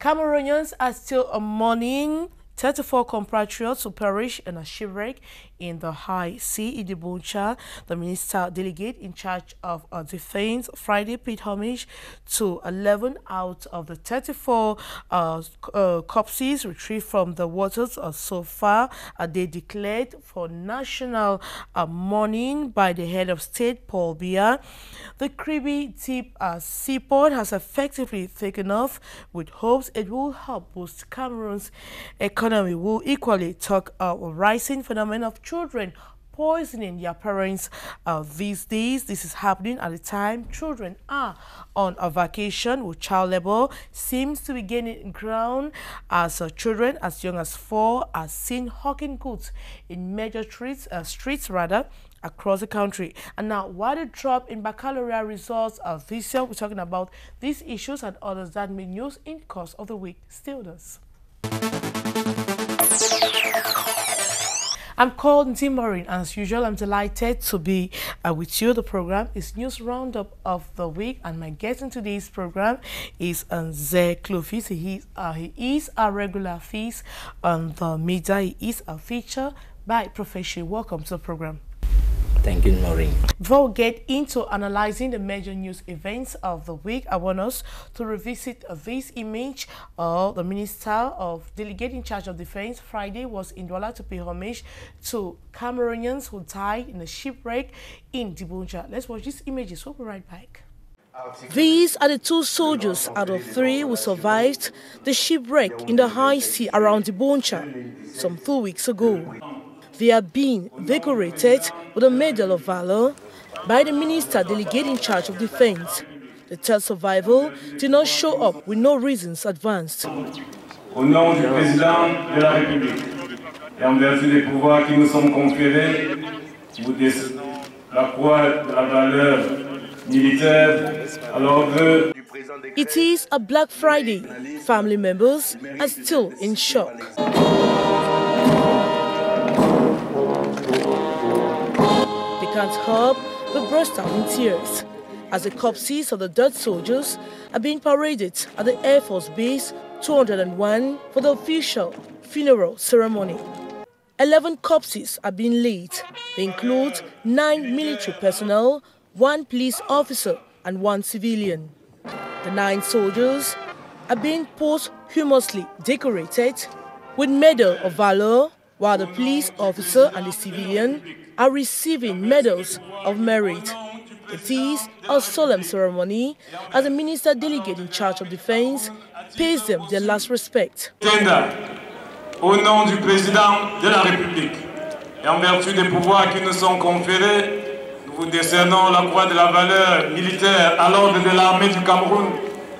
Cameroonians are still mourning 34 compatriots who perished in a shipwreck in the high sea in Ndih. The minister delegate in charge of defense Friday paid homage to 11 out of the 34 corpses retrieved from the waters so far. They declared for national mourning by the head of state, Paul Biya. The Kribi deep seaport has effectively taken off with hopes it will help boost Cameroon's economy. Will equally talk a rising phenomenon of children poisoning their parents these days. This is happening at the time children are on a vacation, with child labor seems to be gaining ground as children as young as 4 are seen hawking goods in major streets across the country. And now, while the drop in baccalaureate results this year, we're talking about these issues and others that made news in the course of the week. Still does. I'm called Ndih Maureen, and as usual, I'm delighted to be with you. The program is News Roundup of the Week, and my guest in today's program is Ndih. He is a regular face on the media. He is a feature by profession. Welcome to the program. Thank you, Maureen. Before we get into analyzing the major news events of the week, I want us to revisit this image of the Minister of Delegate in charge of Defense. Friday was in Douala to pay homage to Cameroonians who died in a shipwreck in Ndih. Let's watch these images. We'll be right back. These are the 2 soldiers out of 3 who survived the shipwreck in the high sea around Ndih some 2 weeks ago. They are being decorated with a Medal of Valor by the Minister Delegate in charge of Defense. The third survivor did not show up with no reasons advanced. Au nom du Président de la République et en vertu des pouvoirs qui nous sont conférés, vous décernez la croix de la valeur militaire à l'ordre du président. It is a Black Friday. Family members are still in shock. Can't help but burst out in tears as the corpses of the dead soldiers are being paraded at the Air Force Base 201 for the official funeral ceremony. 11 corpses are being laid. They include 9 military personnel, 1 police officer and 1 civilian. The 9 soldiers are being posthumously decorated with Medal of Valor, while the police officer and the civilian are receiving medals of merit. It is a solemn ceremony as the Minister Delegate in charge of Defense pays them their last respect. Au nom du Président de la République et en vertu des pouvoirs qui nous sont conférés, nous vous décernons la croix de la valeur militaire à l'ordre de l'armée du Cameroun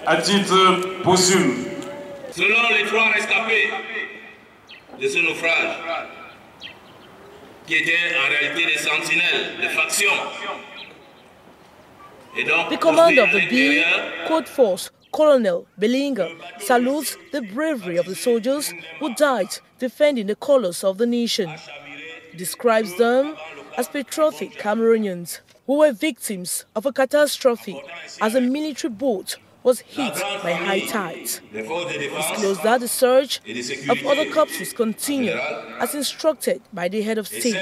à titre posthume. Selon les 3 rescapés de ce naufrage, qui étaient en réalité des sentinelles de faction. The commander of the B Code Force, Colonel Belinga, salutes the bravery of the soldiers who died defending the colors of the nation. He describes them as patriotic Cameroonians who were victims of a catastrophe as a military boat was hit by high tides. He disclosed that the search of other corpses continue as instructed by the head of state.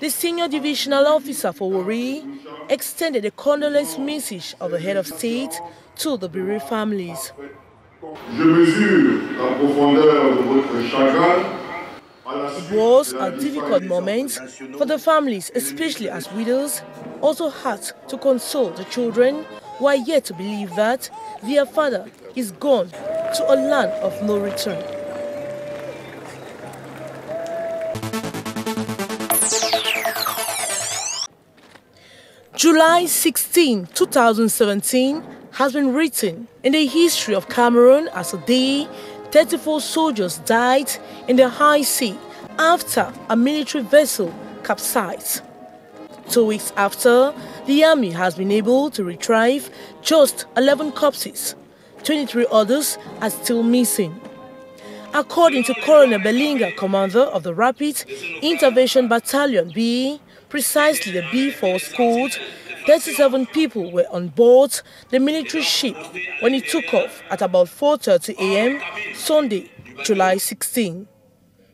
The senior divisional officer for Maureen extended a condolence message of the head of state to the bereaved families. Je mesure la profondeur de votre chagrin. It was a difficult moment for the families, especially as widows also had to console the children who are yet to believe that their father is gone to a land of no return. July 16, 2017 has been written in the history of Cameroon as a day 34 soldiers died in the high sea after a military vessel capsized. 2 weeks after, the army has been able to retrieve just 11 corpses. 23 others are still missing. According to Colonel Belinga, commander of the Rapid Intervention Battalion B, Precisely, the B-Force code, 37 people were on board the military ship when it took off at about 4:30 a.m. Sunday, July 16.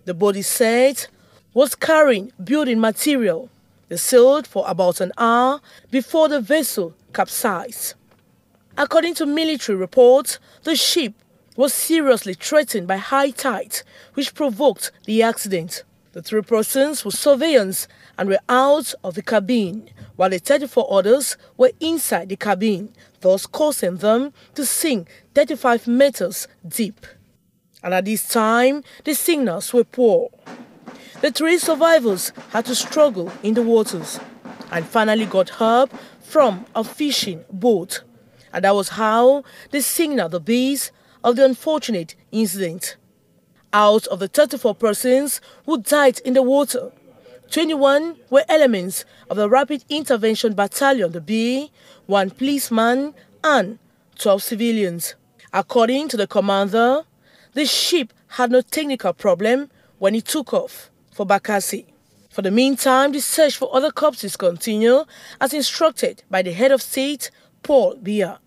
The body said was carrying building material. They sailed for about an hour before the vessel capsized. According to military reports, the ship was seriously threatened by high tide, which provoked the accident. The 3 persons were surveillance and were out of the cabin, while the 34 others were inside the cabin, thus causing them to sink 35 meters deep. And at this time, the signals were poor. The 3 survivors had to struggle in the waters and finally got help from a fishing boat. And that was how they signaled the base of the unfortunate incident. Out of the 34 persons who died in the water, 21 were elements of the Rapid Intervention Battalion, the B, 1 policeman and 12 civilians. According to the commander, the ship had no technical problem when it took off for Bakassi. For the meantime, the search for other corpses continue as instructed by the head of state, Paul Biya.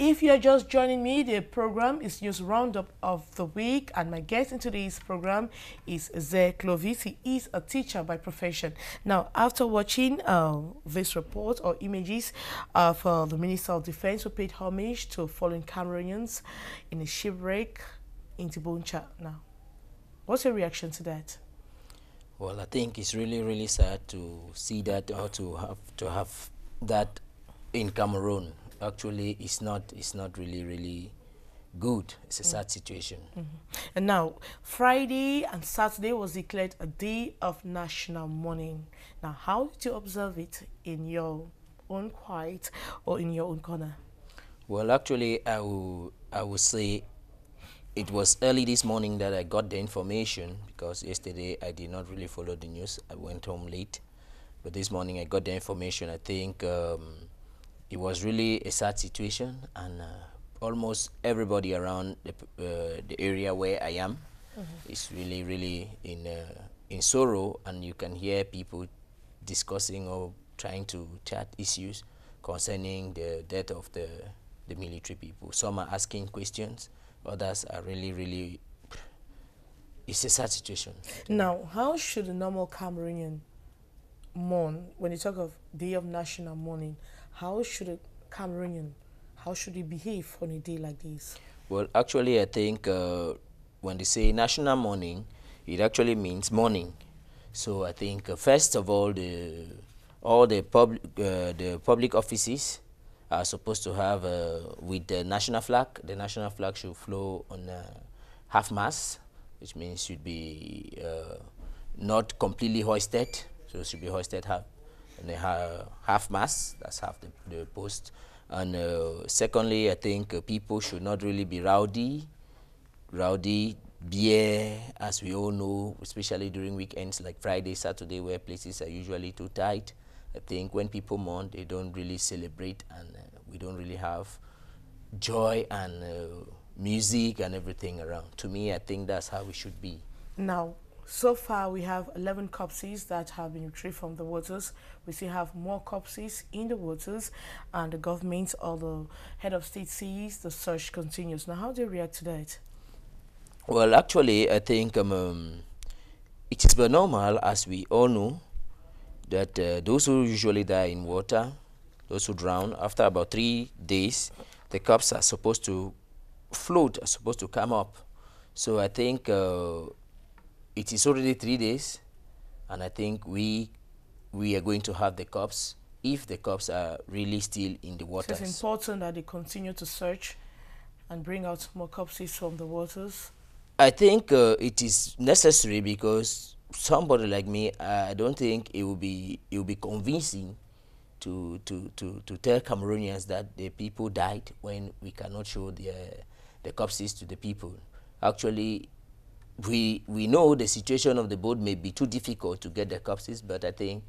If you are just joining me, the program is News Roundup of the Week, and my guest in today's program is Elie Clovis. He is a teacher by profession. Now, after watching this report or images of the Minister of Defense, who paid homage to fallen Cameroonians in a shipwreck in Tiboncha. Now, what's your reaction to that? Well, I think it's really, really sad to see that, or to have that in Cameroon. Actually, it's not really, really good. It's a sad situation. And now, Friday and Saturday was declared a day of national mourning. Now, how did you observe it in your own quiet or in your own corner? Well, actually, I would say it was early this morning that I got the information, because yesterday I did not really follow the news. I went home late. But this morning I got the information. I think it was really a sad situation, and almost everybody around the area where I am is really, really in sorrow, and you can hear people discussing or trying to chat issues concerning the death of the military people. Some are asking questions, others are really, really, it's a sad situation. Now, how should a normal Cameroonian mourn? When you talk of Day of National Mourning, how should a Cameroonian, how should he behave on a day like this? Well, actually, I think when they say national mourning, it actually means mourning. So I think first of all, all the public offices are supposed to have with the national flag. The national flag should flow on half-mast, which means should be not completely hoisted. So it should be hoisted half-mast. That's half the post. And secondly, I think people should not really be rowdy. Beer, as we all know, especially during weekends like Friday, Saturday, where places are usually too tight. I think when people mourn, they don't really celebrate, and we don't really have joy and music and everything around. To me, I think that's how we should be. Now, so far we have 11 corpses that have been retrieved from the waters. We still have more corpses in the waters, and the government or the head of state says the search continues. Now, how do you react to that? Well, actually, I think it is normal, as we all know, that those who usually die in water, those who drown, after about 3 days, the corpses are supposed to float, are supposed to come up. So I think it is already 3 days, and I think we are going to have the corpse if the corpses are really still in the waters. So it's important that they continue to search and bring out more corpses from the waters. I think it is necessary, because somebody like me, I don't think it will be convincing to tell Cameroonians that the people died when we cannot show the corpses to the people. Actually, we know the situation of the boat may be too difficult to get the corpses, but I think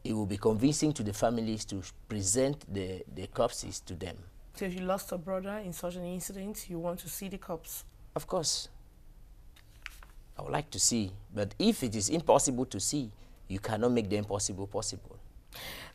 it will be convincing to the families to present the corpses to them. So if you lost a brother in such an incident, you want to see the corpse? Of course. I would like to see. But if it is impossible to see, you cannot make the impossible possible.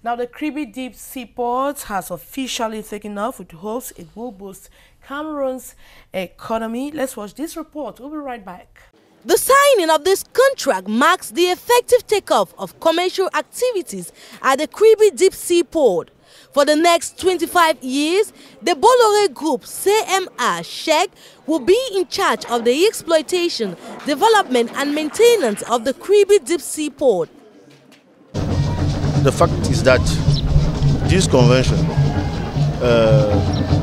Now, the Kribi Deep Seaport has officially taken off with hopes it will boost Cameroon's economy. Let's watch this report. We'll be right back. The signing of this contract marks the effective takeoff of commercial activities at the Kribi Deep Seaport. For the next 25 years, the Bolloré Group CMA Sheikh will be in charge of the exploitation, development and maintenance of the Kribi Deep Seaport. The fact is that this convention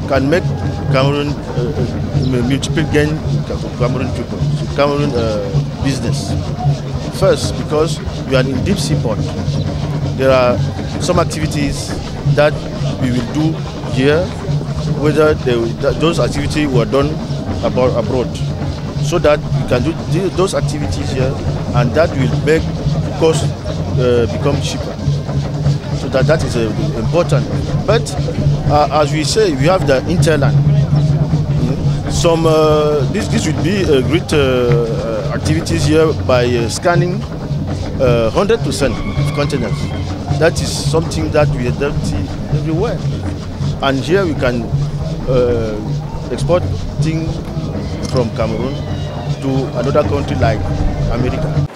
can make Cameroon multiple gain to Cameroon people, to Cameroon business. First, because we are in deep seaport, there are some activities that we will do here, whether those activities were done abroad, so that we can do those activities here, and that will make cost become cheaper. So that is important. But as we say, we have the interland. This will be a great activities here by scanning 100% of containers. That is something that we don't see everywhere. And here we can export things from Cameroon to another country like America.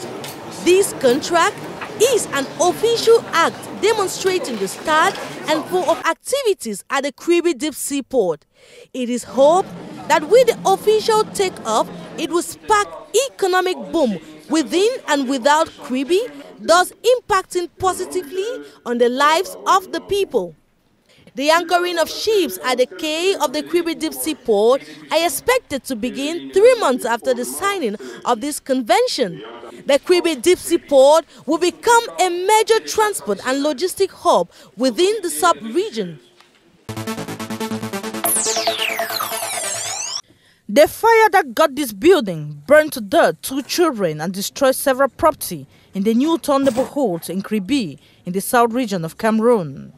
This contract is an official act demonstrating the start and flow of activities at the Kribi Deep Seaport. It is hoped that with the official takeoff, it will spark economic boom within and without Kribi, thus impacting positively on the lives of the people. The anchoring of ships at the quay of the Kribi Deep Seaport are expected to begin 3 months after the signing of this convention. The Kribi Deep Seaport will become a major transport and logistic hub within the sub-region. The fire that got this building burned to death 2 children and destroyed several property in the Newtown neighborhood in Kribi in the south region of Cameroon.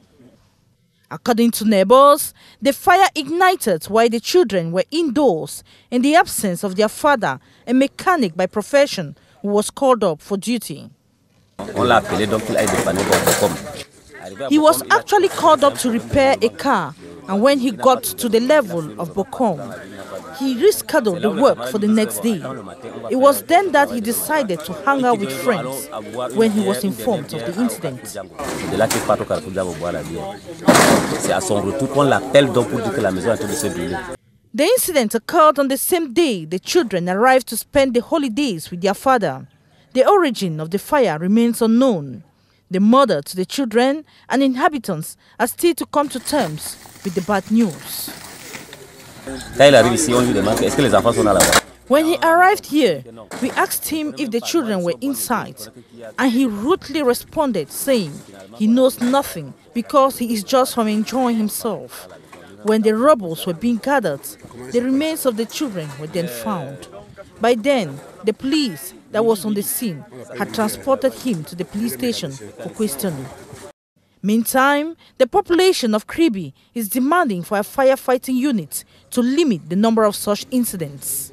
According to neighbors, the fire ignited while the children were indoors in the absence of their father, a mechanic by profession, who was called up for duty. He was actually called up to repair a car, and when he got to the level of Bokom, he rescheduled the work for the next day. It was then that he decided to hang out with friends when he was informed of the incident. The incident occurred on the same day the children arrived to spend the holidays with their father. The origin of the fire remains unknown. The mother to the children and inhabitants are still to come to terms with the bad news. When he arrived here, we asked him if the children were inside, and he rudely responded saying he knows nothing because he is just home enjoying himself. When the rubbles were being gathered, the remains of the children were then found. By then, the police that was on the scene had transported him to the police station for questioning. Meantime, the population of Kribi is demanding for a firefighting unit to limit the number of such incidents.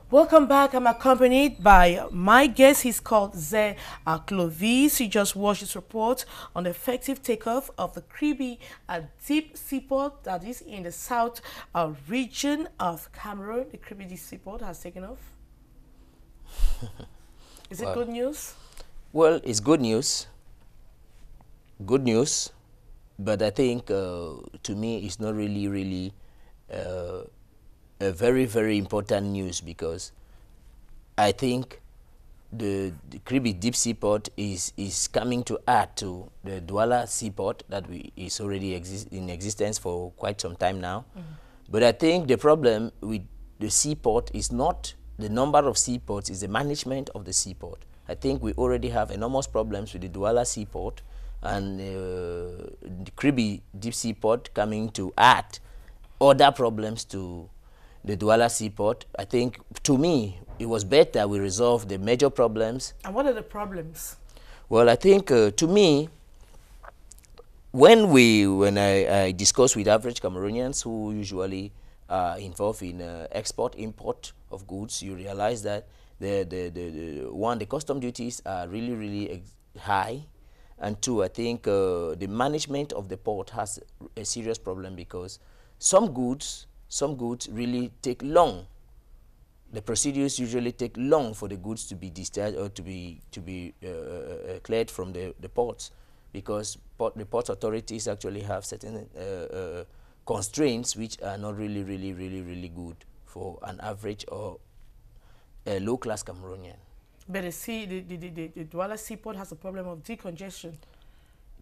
Welcome back. I'm accompanied by my guest. He's called Ze Clovis. He just watched this report on the effective takeoff of the Kribi Deep Seaport that is in the south region of Cameroon. The Kribi Deep Seaport has taken off. Is it good news? Well, it's good news. Good news, but I think to me it's not really a very important news, because I think the Kribi Deep Seaport is coming to add to the Douala Seaport that is already in existence for quite some time now. But I think the problem with the seaport is not the number of seaports, is the management of the seaport. I think we already have enormous problems with the Douala Seaport, and the Kribi Deep Seaport coming to add other problems to the Douala Seaport. I think, to me, it was better we resolve the major problems. And what are the problems? Well, I think, to me, when I discuss with average Cameroonians who usually are involved in export-import of goods, you realize that the custom duties are really high, and two, I think the management of the port has a serious problem because some goods really take long. The procedures usually take long for the goods to be discharged or to be cleared from the ports, because the port authorities actually have certain constraints which are not really good for an average or a low-class Cameroonian. But the Douala seaport has a problem of decongestion.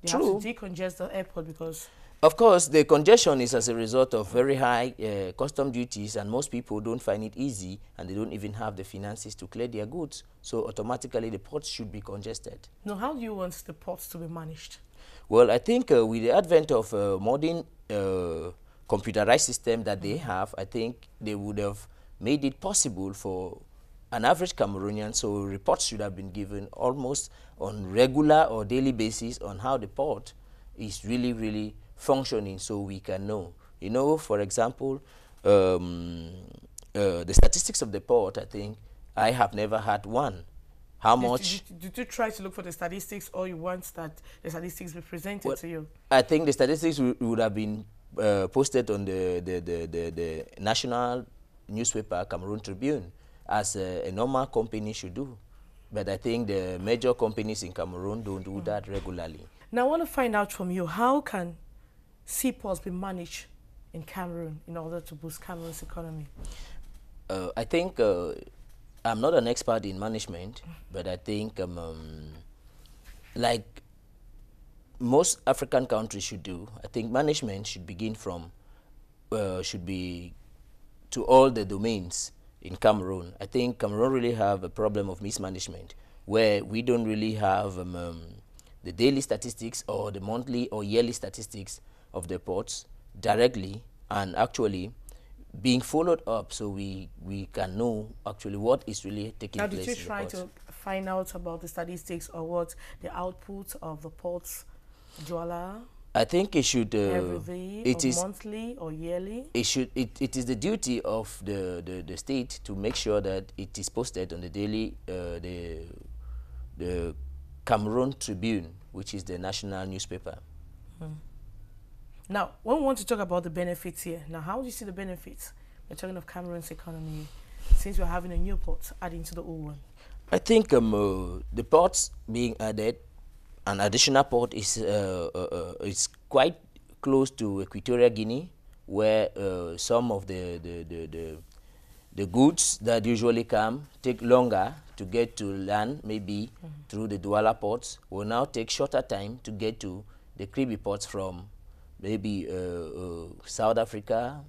They True. have to decongest the airport because... Of course, the congestion is as a result of very high custom duties, and most people don't find it easy, and they don't even have the finances to clear their goods. So automatically the ports should be congested. Now, how do you want the ports to be managed? Well, I think with the advent of modern computerized system that they have, I think they would have made it possible for an average Cameroonian, so reports should have been given almost on regular or daily basis on how the port is really functioning, so we can know. You know, for example, the statistics of the port, I think I have never had one. How much? Did you try to look for the statistics, or you want that the statistics be presented to you? I think the statistics would have been posted on the national newspaper, Cameroon Tribune, as a normal company should do. But I think the major companies in Cameroon don't do that regularly. Now, I want to find out from you, how can seaports be managed in Cameroon in order to boost Cameroon's economy? I think I'm not an expert in management, but I think like most African countries should do, I think management should begin from, should be to all the domains in Cameroon. I think Cameroon really have a problem of mismanagement, where we don't really have the daily statistics or the monthly or yearly statistics of the ports directly and actually being followed up, so we can know actually what is really taking place. Now, did you try to find out about the statistics or what the output of the ports, Douala? I think it should every day, it or is monthly or yearly. It should. It is the duty of the state to make sure that it is posted on the daily the Cameroon Tribune, which is the national newspaper. Now, when we want to talk about the benefits here, now how do you see the benefits? We're talking of Cameroon's economy, since we're having a new port adding to the old one. I think the ports being added, an additional port is quite close to Equatorial Guinea, where some of the goods that usually come take longer to get to land, maybe through the Douala ports, will now take shorter time to get to the Kribi ports from maybe South Africa,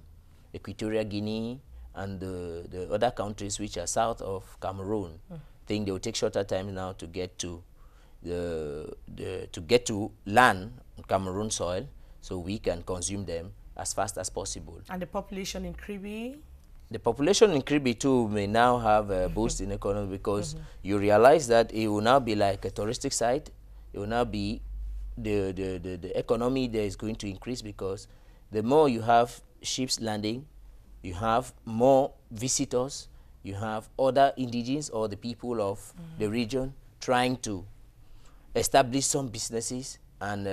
Equatorial Guinea, and the other countries which are south of Cameroon. I think they will take shorter time now to get to land on Cameroon soil, so we can consume them as fast as possible. And the population in Kribi? The population in Kribi too may now have a boost in economy, because you realize that it will now be like a touristic site. It will now be the economy there is going to increase, because the more you have ships landing, you have more visitors, you have other indigenes or the people of the region trying to establish some businesses, and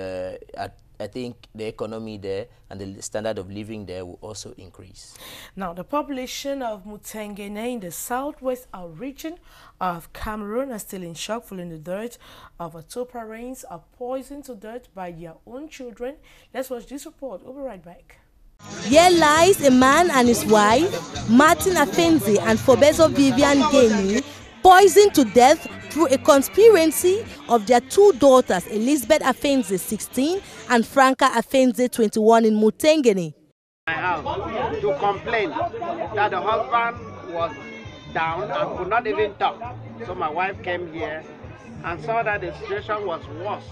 I think the economy there and the standard of living there will also increase. Now, the population of Mutengene in the southwest region of Cameroon are still in shock following the death of Topa rains are poisoned to death by their own children. Let's watch this report. We'll be right back. Here lies a man and his wife, Martin Afenze and Fobezo Vivian Geni, poisoned to death through a conspiracy of their two daughters, Elizabeth Afenze, 16, and Franca Afenze, 21, in Mutengene. My house to complain that the husband was down and could not even talk. So my wife came here and saw that the situation was worse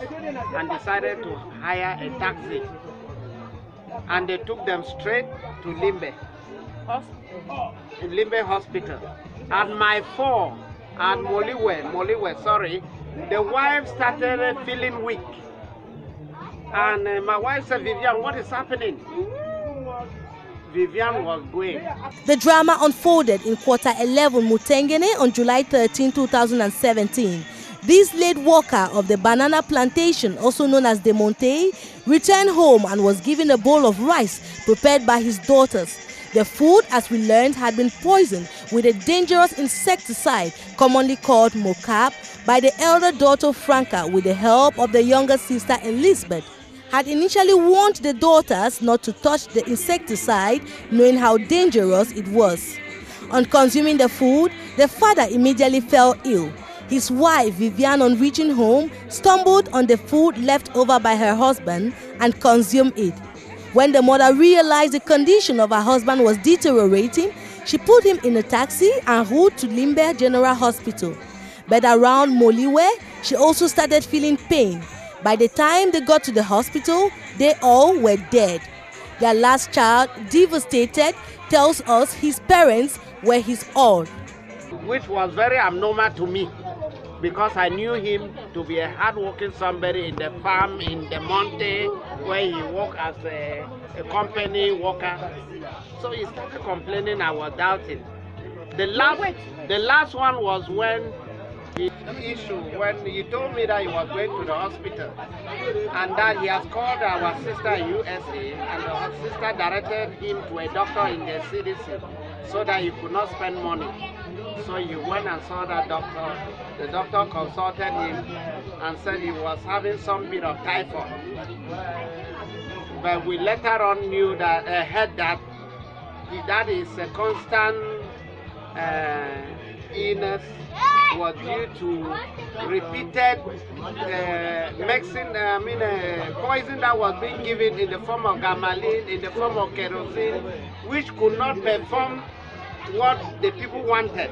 and decided to hire a taxi. And they took them straight to Limbe Hospital. At my phone, at Moliwe, sorry, the wife started feeling weak. And my wife said, Vivian, what is happening? Vivian was going. The drama unfolded in quarter 11 Mutengene on July 13, 2017. This late worker of the banana plantation, also known as De Monte, returned home and was given a bowl of rice prepared by his daughters. The food, as we learned, had been poisoned with a dangerous insecticide commonly called mocap by the elder daughter Franca with the help of the younger sister Elizabeth. Had initially warned the daughters not to touch the insecticide, knowing how dangerous it was. On consuming the food, the father immediately fell ill. His wife, Vivian, on reaching home, stumbled on the food left over by her husband and consumed it. When the mother realized the condition of her husband was deteriorating, she put him in a taxi and rode to Limbe General Hospital. But around Moliwe, she also started feeling pain. By the time they got to the hospital, they all were dead. Their last child, devastated, tells us his parents were his all. Which was very abnormal to me, because I knew him to be a hard-working somebody in the farm, in the Monte, where he worked as a company worker. So he started complaining, I was doubting. The last one was when when he told me that he was going to the hospital and that he has called our sister in USA and our sister directed him to a doctor in the CDC so that he could not spend money. So he went and saw that doctor. The doctor consulted him and said he was having some bit of typhoid. But we later on knew that, heard that that is a constant illness was due to repeated poison that was being given in the form of gamalin, in the form of kerosene, which could not perform what the people wanted.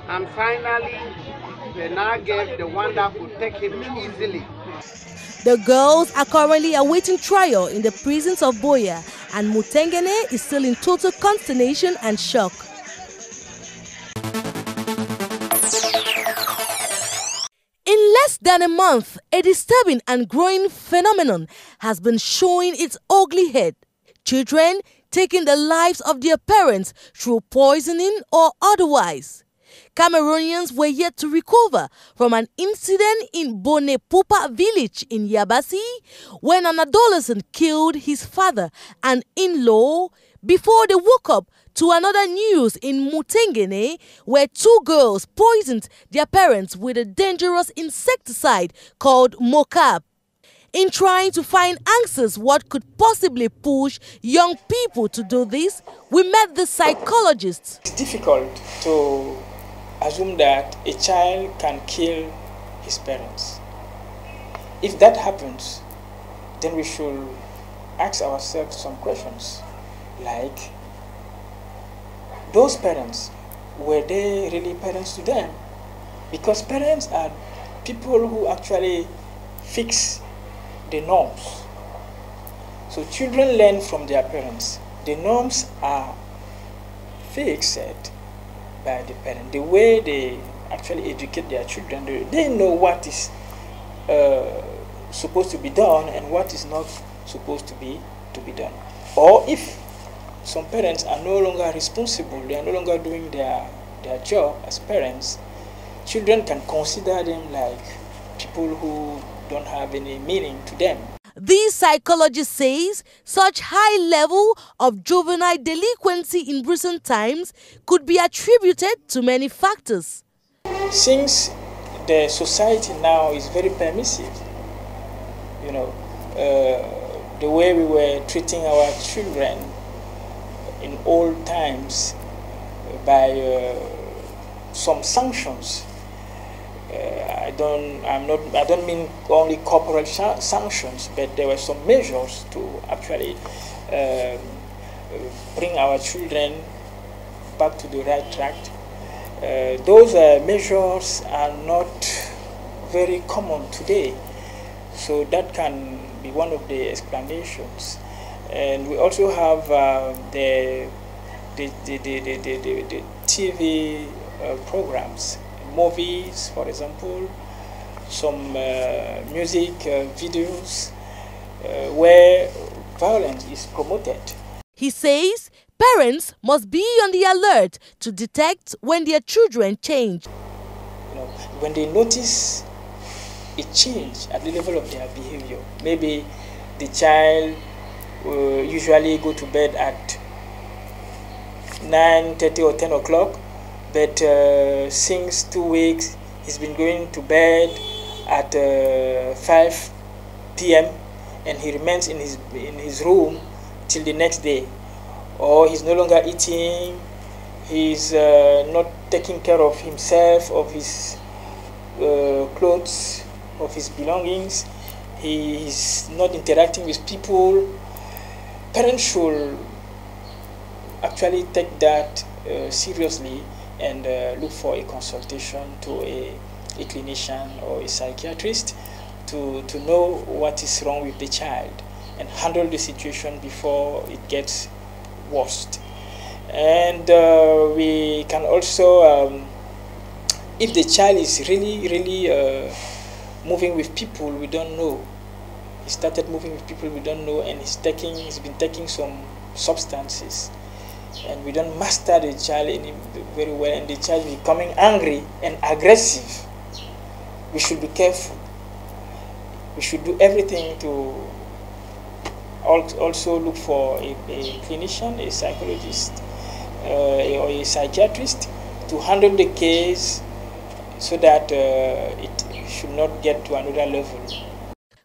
And finally, they now gave the one that could take him easily. The girls are currently awaiting trial in the prisons of Boya, and Mutengene is still in total consternation and shock. In less than a month, a disturbing and growing phenomenon has been showing its ugly head. Children taking the lives of their parents through poisoning or otherwise. Cameroonians were yet to recover from an incident in Bonepupa village in Yabasi when an adolescent killed his father and in-law before they woke up to another news in Mutengene where two girls poisoned their parents with a dangerous insecticide called mocap. In trying to find answers what could possibly push young people to do this, we met the psychologists. It's difficult to assume that a child can kill his parents. If that happens, then we should ask ourselves some questions like, those parents, were they really parents to them? Because parents are people who actually fix the norms. So children learn from their parents. The norms are fixed by the parent. The way they actually educate their children, they know what is supposed to be done and what is not supposed to be done. Or if some parents are no longer responsible, they are no longer doing their job as parents, children can consider them like people who don't have any meaning to them. This psychologist says such high level of juvenile delinquency in recent times could be attributed to many factors. Since the society now is very permissive, you know, the way we were treating our children in old times by some sanctions. I don't mean only corporate sanctions, but there were some measures to actually bring our children back to the right track. Those measures are not very common today, so that can be one of the explanations. And we also have the TV programs, movies, for example, some music videos, where violence is promoted. He says parents must be on the alert to detect when their children change. When they notice a change at the level of their behavior, maybe the child usually go to bed at 9:30 or 10 o'clock, but since 2 weeks he's been going to bed at 5 p.m. and he remains in his room till the next day, or he's no longer eating, he's not taking care of himself, of his clothes, of his belongings, he is not interacting with people. Parents should actually take that seriously and look for a consultation to a clinician or a psychiatrist to know what is wrong with the child and handle the situation before it gets worse. And we can also, if the child is really moving with people we don't know, he started moving with people we don't know, and he's been taking some substances, and we don't master the child very well, and the child is becoming angry and aggressive, we should be careful. We should do everything to also look for a clinician, a psychologist, or a psychiatrist to handle the case so that it should not get to another level.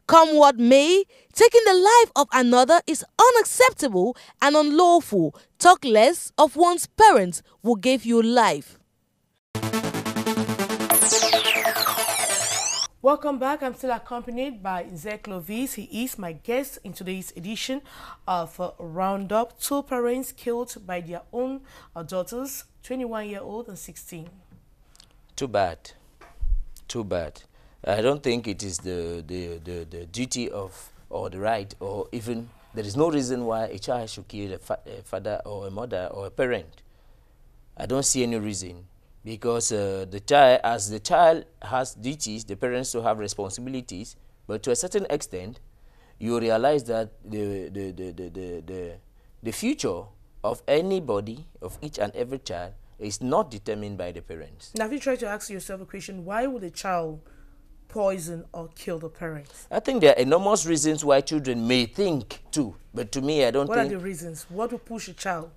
Come what may, taking the life of another is unacceptable and unlawful. Talk less of one's parents who gave you life. Welcome back. I'm still accompanied by Ndih Clovis. He is my guest in today's edition of Roundup. 2 parents killed by their own daughters, 21-year-old and 16. Too bad. Too bad. I don't think it is the duty of, or the right, or even, there is no reason why a child should kill a father or a mother or a parent. I don't see any reason. Because the child has duties, the parents to have responsibilities, but to a certain extent, you realize that the future of anybody, of each and every child, is not determined by the parents. Now, if you try to ask yourself a question, why would a child poison or kill the parents? I think there are enormous reasons why children may think too, but to me, I don't think... What are the reasons? What would push a child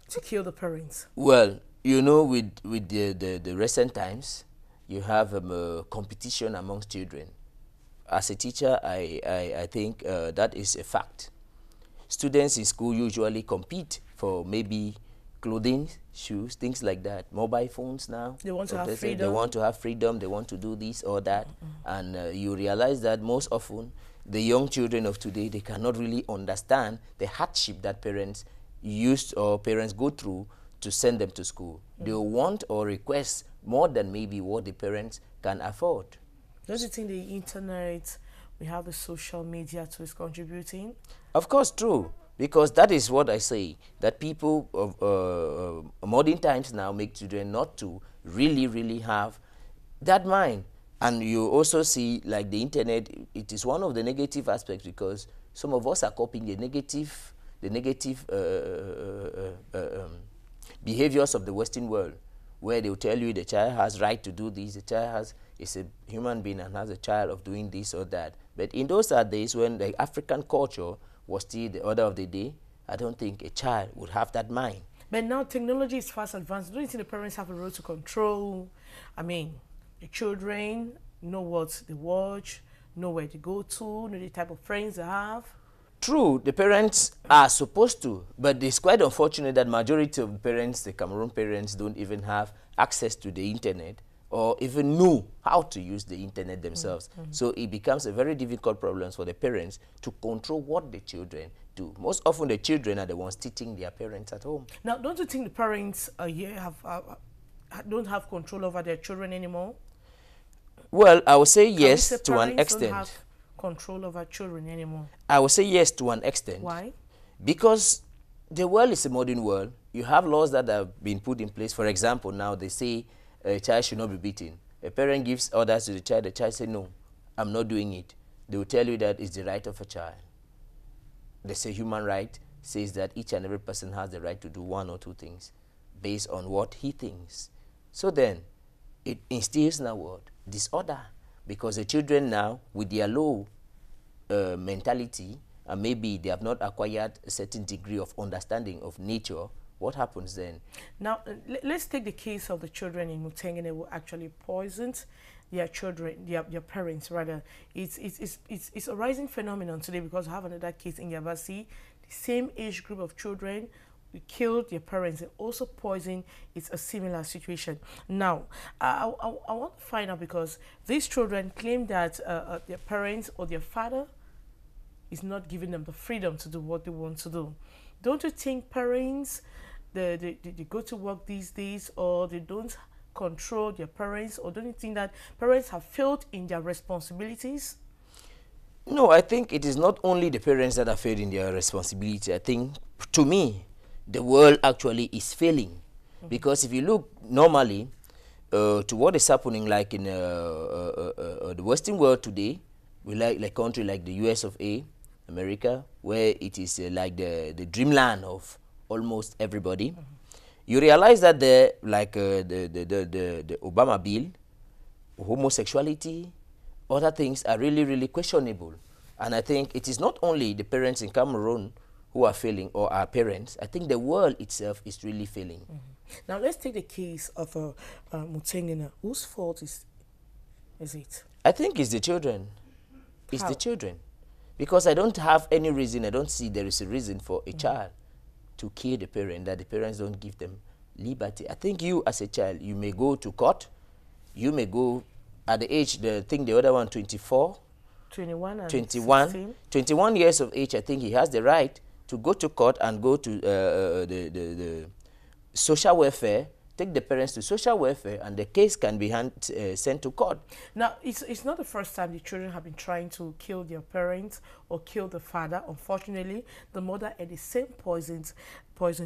to kill the parents? Well, you know, with the recent times, you have a competition amongst children. As a teacher, I think that is a fact. Students in school usually compete for maybe clothing, shoes, things like that. Mobile phones now. They want to have freedom. They want to have freedom. They want to do this or that. And you realize that most often, the young children of today, they cannot really understand the hardship that parents go through to send them to school. They want or request more than maybe what the parents can afford. Don't you think the internet, we have the social media too, is contributing? Of course, true. Because that is what I say, that people of modern times now make children not to really have that mind. And you also see, like the internet, it is one of the negative aspects, because some of us are copying the negative behaviors of the Western world, where they will tell you the child has right to do this, the child is a human being and has a child of doing this or that. But in those days when the African culture was still the order of the day, I don't think a child would have that mind. But now technology is fast advanced. Don't you think the parents have a role to control? I mean, the children know what they watch, know where to go to, know the type of friends they have. True, the parents are supposed to, but it's quite unfortunate that majority of the parents, the Cameroon parents, don't even have access to the internet or even know how to use the internet themselves. So it becomes a very difficult problem for the parents to control what the children do. Most often the children are the ones teaching their parents at home. Now, don't you think the parents don't have control over their children anymore? Well, I would say yes to an extent. Don't have control over children anymore? I would say yes to an extent. Why? Because the world is a modern world. You have laws that have been put in place. For example, now they say a child should not be beaten. A parent gives orders to the child says, no, I'm not doing it. They will tell you that it's the right of a child. they say human right says that each and every person has the right to do one or two things based on what he thinks. So then, it instills now what? Disorder. Because the children now, with their low mentality, and maybe they have not acquired a certain degree of understanding of nature, what happens then? Now, let's take the case of the children in Mutengene who actually poisoned their children, their parents rather. It's a rising phenomenon today because I have another case in Yabasi, the same age group of children who killed their parents and also poisoned. It's a similar situation. Now, I want to find out because these children claim that their parents or their father is not giving them the freedom to do what they want to do. Don't you think parents, they go to work these days or they don't control their parents, or don't you think that parents have failed in their responsibilities? No, I think it is not only the parents that are failed in their responsibility. I think, to me, the world actually is failing. Because if you look normally to what is happening like in the Western world today, we like a country like the US of A, America, where it is like the dreamland of almost everybody. You realize that the Obama bill, homosexuality, other things are really questionable. And I think it is not only the parents in Cameroon who are failing or our parents. I think the world itself is really failing. Now let's take the case of Mutengene. Whose fault is it? I think it's the children. It's How? the children. Because I don't have any reason, I don't see there is a reason for a child to kill the parent, that the parents don't give them liberty. I think you as a child, you may go to court, you may go at the age, I think the other one, 24, 21 and 21, 16. 21 years of age, I think he has the right to go to court and go to the social welfare, take the parents to social welfare, and the case can be sent to court. Now, it's not the first time the children have been trying to kill their parents or kill the father. Unfortunately, the mother ate the same poison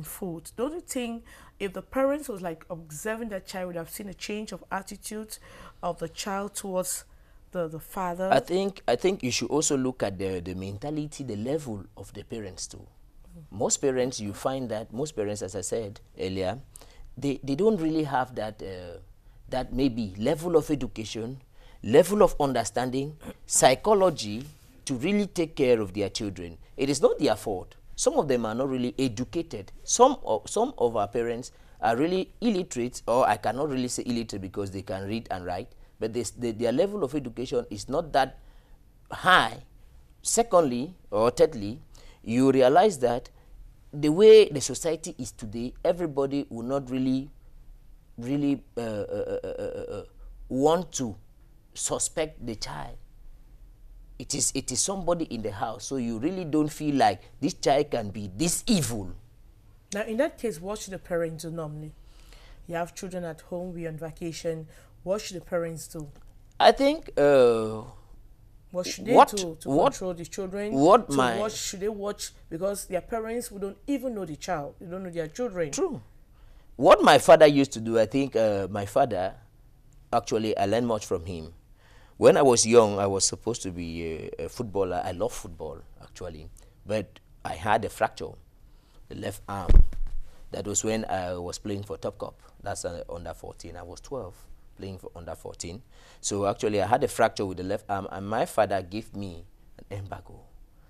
food. Don't you think if the parents was like observing that child, would have seen a change of attitude of the child towards the father? I think you should also look at the mentality, the level of the parents too. Most parents, you find that most parents, as I said earlier, they don't really have that that maybe level of education, level of understanding, psychology to really take care of their children. It is not their fault. Some of them are not really educated. Some of our parents are really illiterate, or I cannot really say illiterate because they can read and write, but their level of education is not that high. Secondly, or thirdly, you realize that the way the society is today, everybody will not really want to suspect the child. It is somebody in the house, so you really don't feel like this child can be this evil. Now, in that case, what should the parents do normally? You have children at home, we're on vacation. What should the parents do? I think what should they do to control the children? What should they watch? Because their parents who don't even know the child. They don't know their children. True. What my father used to do, I think my father, actually, I learned much from him. When I was young, I was supposed to be a footballer. I love football, actually. But I had a fracture, the left arm. That was when I was playing for Top Cup. That's under 14. I was 12, playing for under 14. So actually, I had a fracture with the left arm, and my father gave me an embargo.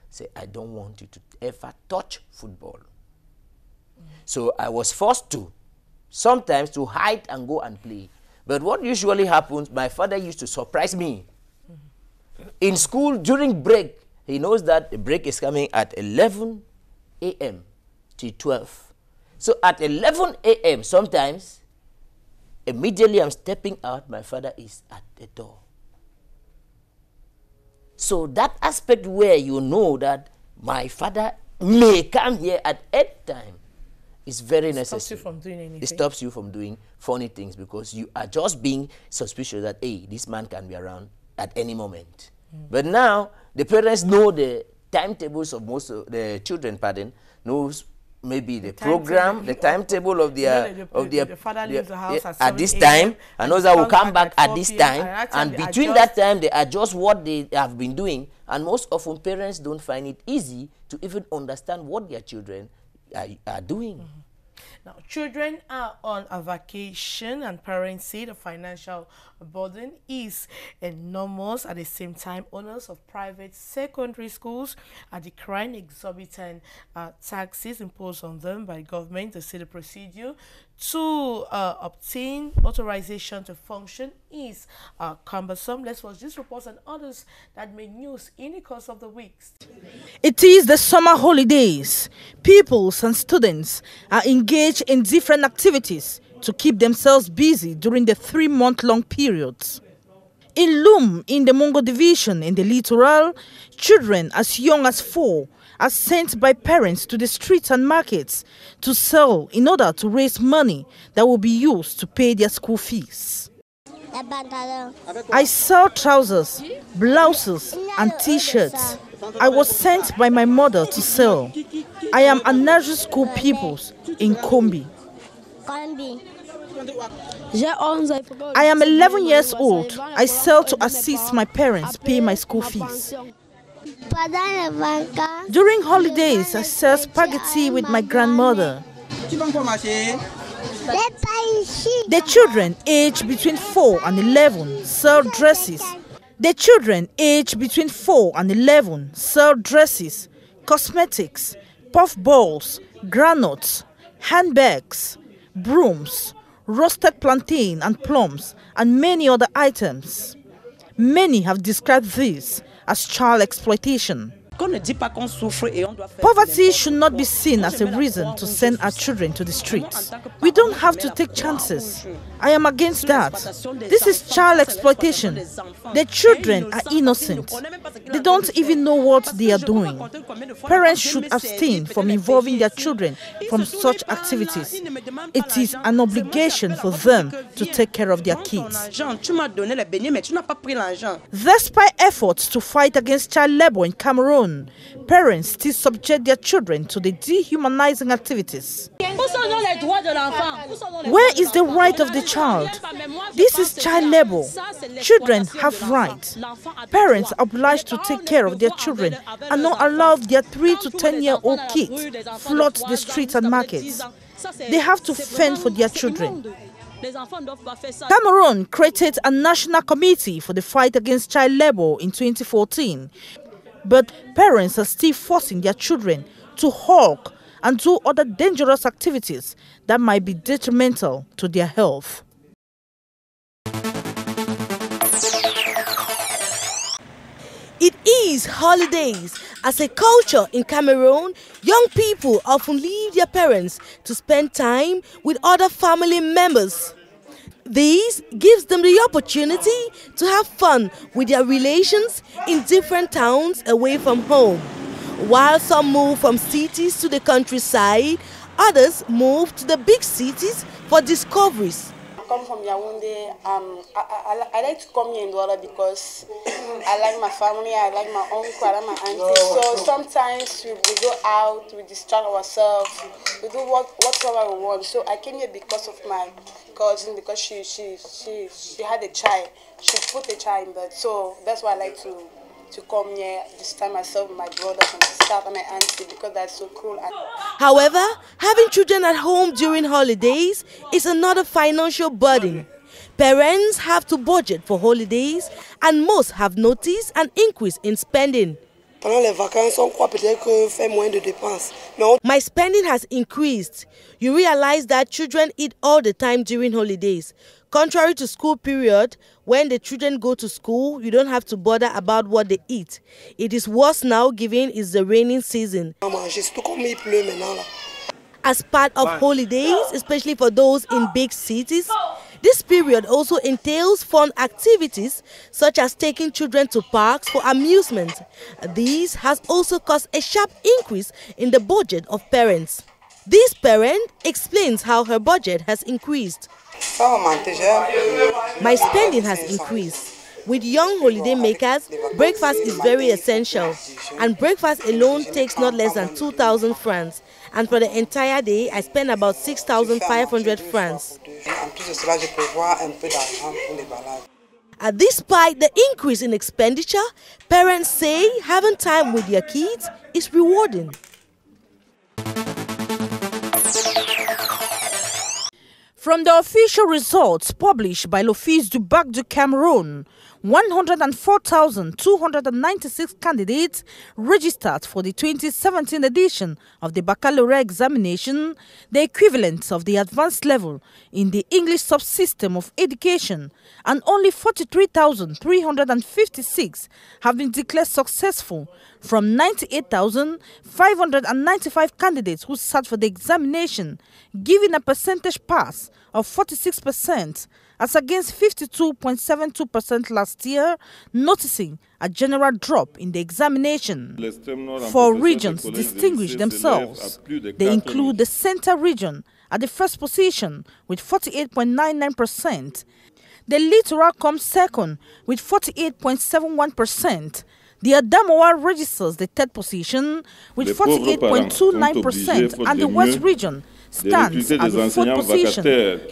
Say, I don't want you to ever touch football. So I was forced to, sometimes, to hide and go and play. But what usually happens, my father used to surprise me. In school, during break, he knows that the break is coming at 11 a.m. to 12. So at 11 a.m. sometimes, immediately I'm stepping out, my father is at the door. So that aspect where you know that my father may come here at any time is very necessary. Stops you from doing anything. It stops you from doing funny things because you are just being suspicious that, hey, this man can be around at any moment. But now, the parents know the timetables of most of the children, knows maybe the program, the timetable of the father leaves the house at this 7 time, a.m. and also will come back at 4 this p.m. time, and and between that time they adjust what they have been doing, and most often parents don't find it easy to even understand what their children are doing. Now, children are on a vacation and parents say the financial burden is enormous. At the same time, owners of private secondary schools are decrying exorbitant taxes imposed on them by government. They say the procedure to obtain authorization to function is cumbersome. Let's watch these reports and others that made news in the course of the weeks. It is the summer holidays. Pupils and students are engaged in different activities to keep themselves busy during the 3-month-long periods. In Loom, in the Mongo division in the littoral, children as young as 4 are sent by parents to the streets and markets to sell in order to raise money that will be used to pay their school fees. I sell trousers, blouses and t-shirts. I was sent by my mother to sell. I am a nursery school pupil in Kombi. I am 11 years old. I sell to assist my parents pay my school fees. During holidays, I sell spaghetti with my grandmother. The children aged between 4 and 11 sell dresses. The children aged between 4 and 11 sell dresses, cosmetics, puff balls, granules, handbags, brooms, roasted plantain and plums, and many other items. Many have described this as child exploitation. Poverty should not be seen as a reason to send our children to the streets. We don't have to take chances. I am against that. This is child exploitation. The children are innocent. They don't even know what they are doing. Parents should abstain from involving their children from such activities. It is an obligation for them to take care of their kids. Despite efforts to fight against child labor in Cameroon, parents still subject their children to the dehumanizing activities. Where is the right of the child? This is child labor. Children have rights. Parents are obliged to take care of their children and not allow their 3 to 10-year-old kids flood the streets and markets. They have to fend for their children. Cameroon created a national committee for the fight against child labor in 2014. But parents are still forcing their children to hawk and do other dangerous activities that might be detrimental to their health. It is holidays. As a culture in Cameroon, young people often leave their parents to spend time with other family members. This gives them the opportunity to have fun with their relations in different towns away from home. While some move from cities to the countryside, others move to the big cities for discoveries. I come from Yaoundé. I like to come here in Douala because I like my family, I like my uncle, I like my auntie. So sometimes we go out, we distract ourselves, we do whatever we want. So I came here because of my cousin, because she had a child. She put a child in bed. So that's why I like to come here this time myself with my brothers and sisters and my auntie, because that's so cool. However, having children at home during holidays is another financial burden. Parents have to budget for holidays and most have noticed an increase in spending. My spending has increased. You realize that children eat all the time during holidays. Contrary to school period, when the children go to school, you don't have to bother about what they eat. It is worse now given it's the raining season. As part of holidays, especially for those in big cities, this period also entails fun activities such as taking children to parks for amusement. This has also caused a sharp increase in the budget of parents. This parent explains how her budget has increased. My spending has increased. With young holiday makers, breakfast is very essential, and breakfast alone takes not less than 2,000 francs. And for the entire day, I spent about 6,500 francs. Despite the increase in expenditure, parents say having time with their kids is rewarding. From the official results published by l'Office du Bac du Cameroun, 104,296 candidates registered for the 2017 edition of the baccalaureate examination, the equivalent of the advanced level in the English subsystem of education, and only 43,356 have been declared successful from 98,595 candidates who sat for the examination, giving a percentage pass of 46%, as against 52.72% last year, noticing a general drop in the examination. 4 regions distinguish themselves. They include the Center region at the first position with 48.99%. The Littoral comes second with 48.71%. The Adamawa registers the third position with 48.29%, and the West region stands at the fourth position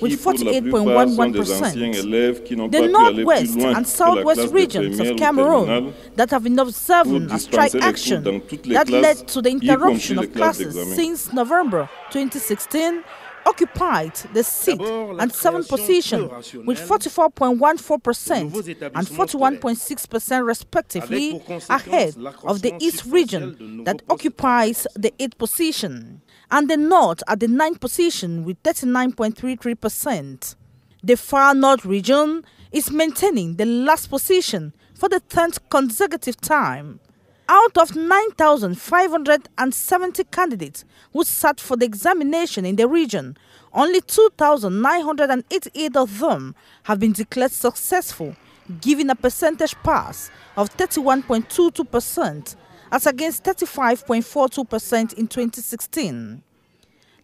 with 48.11%. The Northwest and Southwest regions of Cameroon that have been observing a strike action that led to the interruption of classes since November 2016 occupied the 6th and 7th position with 44.14% and 41.6% respectively, ahead of the East region that occupies the 8th position, and the North at the 9th position with 39.33%. The Far North region is maintaining the last position for the 10th consecutive time. Out of 9,570 candidates who sat for the examination in the region, only 2,988 of them have been declared successful, giving a percentage pass of 31.22%, as against 35.42% in 2016.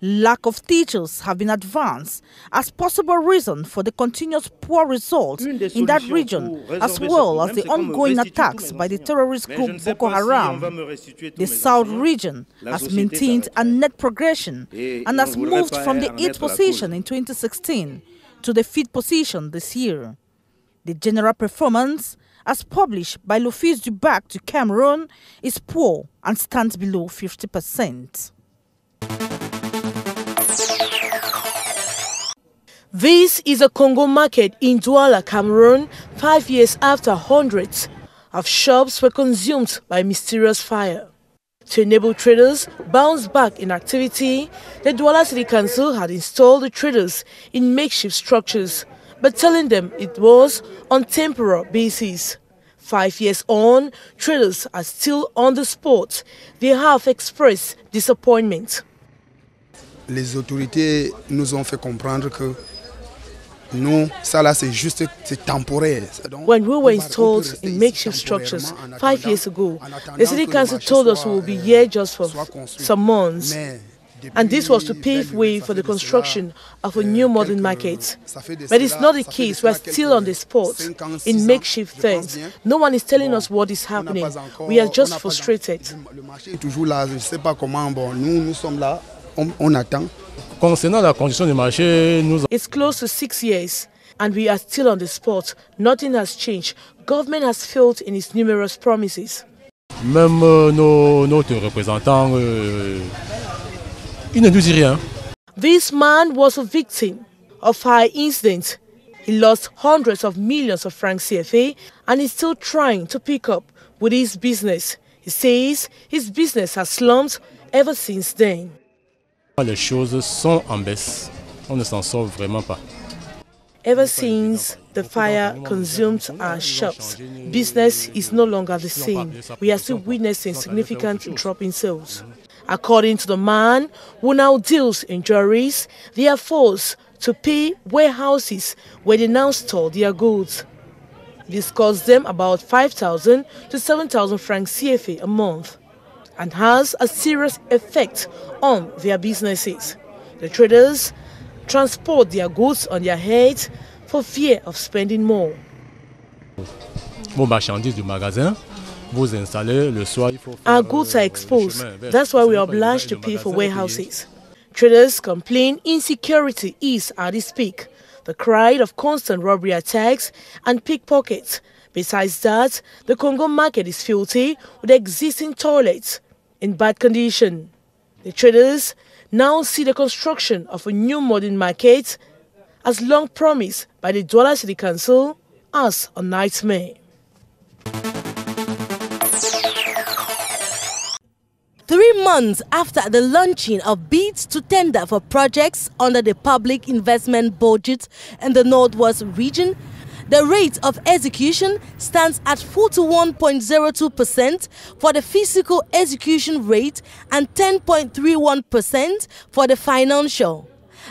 Lack of teachers have been advanced as possible reason for the continuous poor results in that region, as well as the ongoing attacks by the terrorist group Boko Haram. The South region has maintained a net progression and has moved from the 8th position in 2016 to the 5th position this year. The general performance, as published by l'Office du Bac du Cameroun, is poor and stands below 50%. This is a Congo market in Douala, Cameroon, 5 years after hundreds of shops were consumed by mysterious fire. To enable traders bounce back in activity, the Douala City Council had installed the traders in makeshift structures, but telling them it was on temporary basis. 5 years on, traders are still on the spot. They have expressed disappointment. Les autorités nous ont fait comprendre que non, ça là c'est juste temporaire. When we were installed in makeshift structures 5 years ago, the city council told us we will be here just for some months. And this was to pave way for the construction of a new modern market. But it's not the case. We're still on the spot in makeshift things. No one is telling us what is happening. We are just frustrated. It's close to 6 years and we are still on the spot. Nothing has changed. Government has failed in its numerous promises. Même notre représentant, il ne nous dit rien. This man was a victim of fire incident. He lost hundreds of millions of francs CFA and is still trying to pick up with his business. He says his business has slumped ever since then. Les choses sont en baisse. On ne s'en sort vraiment pas. Ever since the fire consumed our shops, business is no longer the same. We are still witnessing significant drop in sales. According to the man who now deals in jewelries, they are forced to pay warehouses where they now store their goods. This costs them about 5,000 to 7,000 francs CFA a month and has a serious effect on their businesses. The traders transport their goods on their heads for fear of spending more. Mon marchandise du magasin, vous installer, le soir, il faut faire, Our goods are exposed. That's why we are obliged to pay for warehouses. Traders complain insecurity is at its peak. The cry of constant robbery attacks and pickpockets. Besides that, the Congo market is filthy with existing toilets in bad condition. The traders now see the construction of a new modern market, as long promised by the Douala City Council, as a nightmare. 3 months after the launching of bids to tender for projects under the public investment budget in the Northwest region, the rate of execution stands at 41.02% for the physical execution rate and 10.31% for the financial.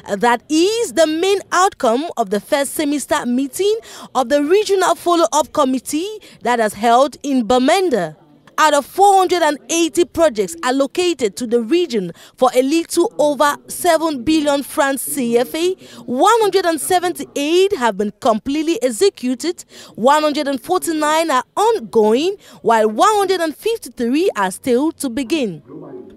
That is the main outcome of the first semester meeting of the Regional Follow-up Committee that has held in Bamenda. Out of 480 projects allocated to the region for a little over 7 billion francs CFA, 178 have been completely executed, 149 are ongoing, while 153 are still to begin.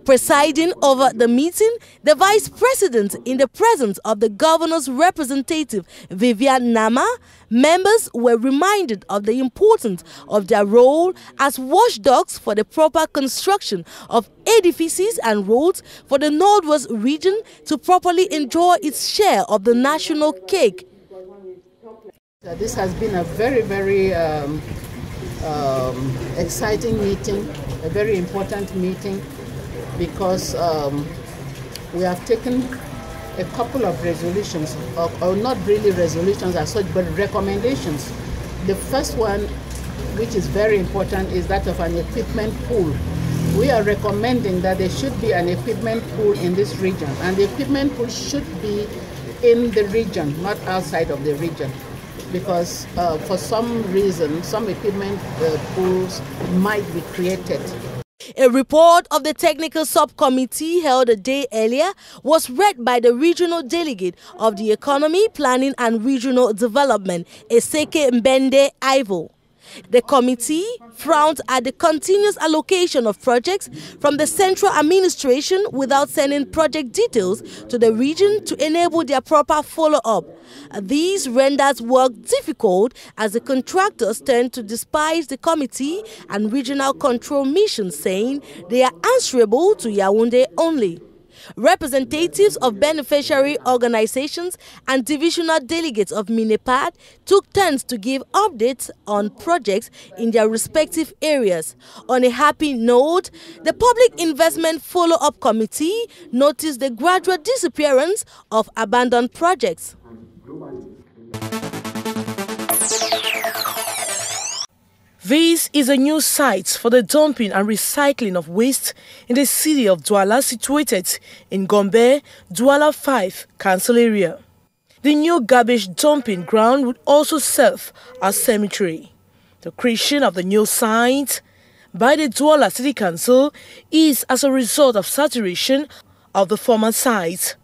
Presiding over the meeting, the Vice President, in the presence of the Governor's representative, Vivian Nama, members were reminded of the importance of their role as watchdogs for the proper construction of edifices and roads for the Northwest region to properly enjoy its share of the national cake. This has been a very, very exciting meeting, a very important meeting, because we have taken a couple of resolutions, or not really resolutions as such, but recommendations. The first one, which is very important, is that of an equipment pool. We are recommending that there should be an equipment pool in this region, and the equipment pool should be in the region, not outside of the region, because for some reason, some equipment pools might be created. A report of the technical subcommittee held a day earlier was read by the regional delegate of the Economy, Planning and Regional Development, Eseke Mbende Ivo. The committee frowned at the continuous allocation of projects from the central administration without sending project details to the region to enable their proper follow-up. These renders work difficult as the contractors tend to despise the committee and regional control missions, saying they are answerable to Yaoundé only. Representatives of beneficiary organizations and divisional delegates of MINEPAD took turns to give updates on projects in their respective areas. On a happy note, the Public Investment Follow-up Committee noticed the gradual disappearance of abandoned projects. This is a new site for the dumping and recycling of waste in the city of Douala, situated in Gombe, Douala 5 Council area. The new garbage dumping ground would also serve as cemetery. The creation of the new site by the Douala City Council is as a result of saturation of the former site.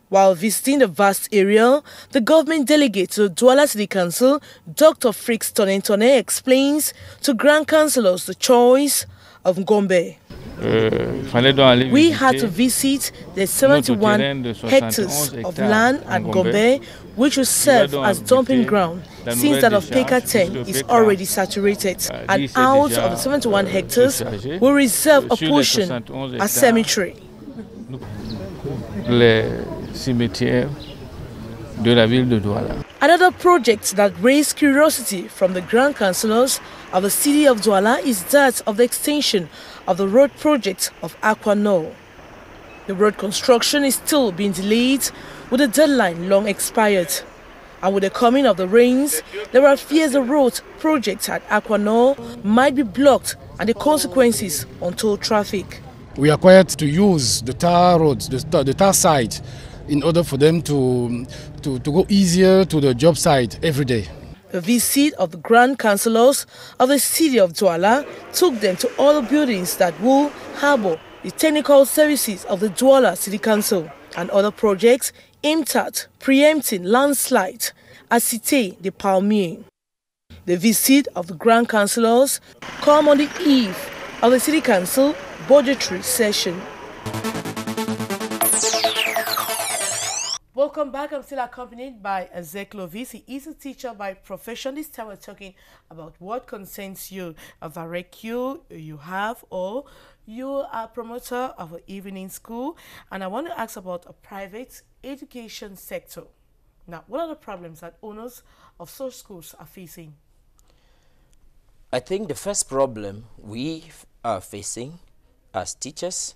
While visiting the vast area, the government delegate to the Douala City Council, Dr. Frix Tonentone, explains to Grand Councillors the choice of Gombe. We had to visit the 71 hectares of land at Gombe, which will serve as dumping ground, since that of Peka 10 is already saturated, and out of the 71 hectares, we reserve a portion as cemetery. Another project that raised curiosity from the Grand Councillors of the city of Douala is that of the extension of the road project of Aquano. The road construction is still being delayed, with the deadline long expired. And with the coming of the rains, there are fears the road project at Aquano might be blocked, and the consequences on toll traffic. We are required to use the tar roads, the tar site, in order for them to go easier to the job site every day. The visit of the Grand Councillors of the city of Douala took them to all the buildings that will harbour the technical services of the Douala City Council and other projects aimed at preempting landslide at Cité de Palmiers. The visit of the Grand Councillors come on the eve of the City Council budgetary session. Welcome back. I'm still accompanied by Ezek Lovis. He is a teacher by profession. This time we're talking about what concerns you, a direct you have, or you are a promoter of an evening school. And I want to ask about a private education sector. Now, what are the problems that owners of such schools are facing? I think the first problem we are facing as teachers